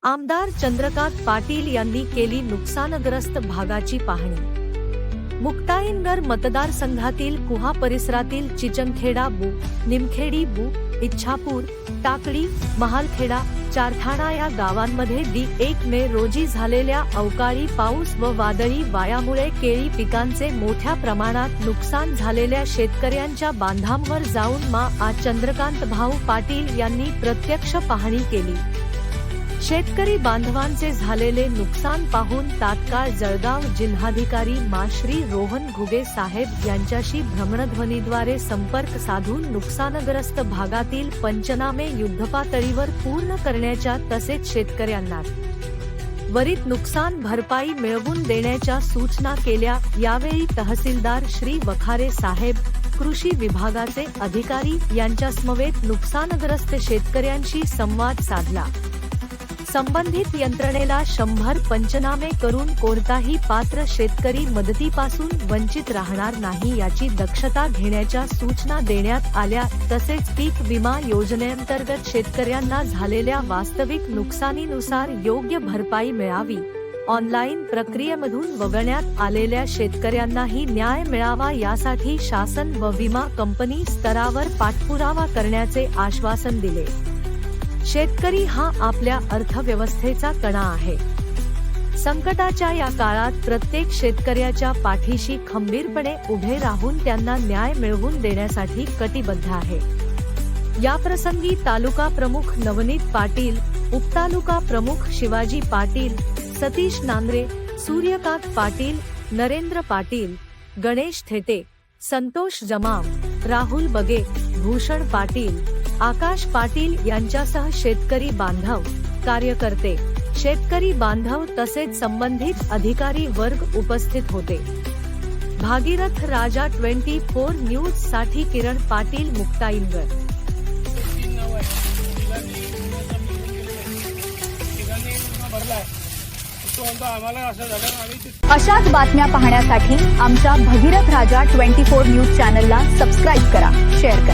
आमदार चंद्रकांत पाटील यांनी केली नुकसानग्रस्त भागाची पाहणी। मुक्ताईनगर मतदारसंघातील कुहा परिसरातील चिचनखेडा बु, निमखेडी बु, इच्छापूर, टाकळी, महालखेडा, चारठाणा या गावांमध्ये 1 मे रोजी झालेल्या अवकाळी पाऊस व वादळी वाऱ्यामुळे केळी पिकांचे मोठ्या प्रमाणात नुकसान झालेल्या शेतकऱ्यांच्या बांधांवर जाऊन चंद्रकांत भाऊ पाटील यांनी प्रत्यक्ष पाहणी केली। शेतकरी बांधवांचे झालेले नुकसान पाहून तात्काळ जळगाव जिल्हाधिकारी श्री रोहन घुगे साहेब यांच्याशी भ्रमणध्वनीद्वारे संपर्क साधून नुकसानग्रस्त भागातील पंचनामे युद्धपातळीवर पूर्ण करण्याच्या तसेच शेतकऱ्यांना त्वरित नुकसान भरपाई मिळवून देण्याच्या सूचना केल्या। यावेळी तहसीलदार श्री वखारे साहेब, कृषी विभागाचे अधिकारी यांच्यासमवेत नुकसानग्रस्त शेतकऱ्यांशी संवाद साधला। संबंधित यंत्रणेला 100 पंचनामे करून कोणताही पात्र शेतकरी मदतीपासून वंचित राहणार नाही याची दक्षता घेण्याच्या सूचना देण्यात आल्या। तसेच पीक विमा योजनेअंतर्गत शेतकऱ्यांना झालेल्या वास्तविक नुकसानीनुसार योग्य भरपाई मिळावी, ऑनलाईन प्रक्रियेमधून वगळण्यात आलेल्या शेतकऱ्यांनाही न्याय मिळावा यासाठी शासन व विमा कंपनी स्तरावर पाठपुरावा करण्याचे आश्वासन दिले। शेतकरी हा आपल्या अर्थव्यवस्थेचा कणा आहे। संकटाच्या या काळात प्रत्येक शेतकऱ्याच्या पाठीशी खंबीरपणे उभे राहून त्यांना न्याय मिळवून देण्यासाठी कटिबद्ध आहे। याप्रसंगी तालुका प्रमुख नवनीत पाटील, उपतालुका प्रमुख शिवाजी पाटील, सतीश नांद्रे, सूर्यकांत पाटील, नरेंद्र पाटील, गणेश थेटे, संतोष जमाव, राहुल बगे, भूषण पाटील, आकाश पाटील यांच्यासह शेतकरी बांधव, कार्यकर्ते, शेतकरी बांधव तसेच संबंधित अधिकारी वर्ग उपस्थित होते। भागीरथ राजा 24 न्यूज साठी किरण पाटील, मुक्ताईनगर। अशाच बातम्या पाहण्यासाठी आमच्या भगीरथ राजा 24 न्यूज चॅनलला सबस्क्राईब करा, शेअर करा।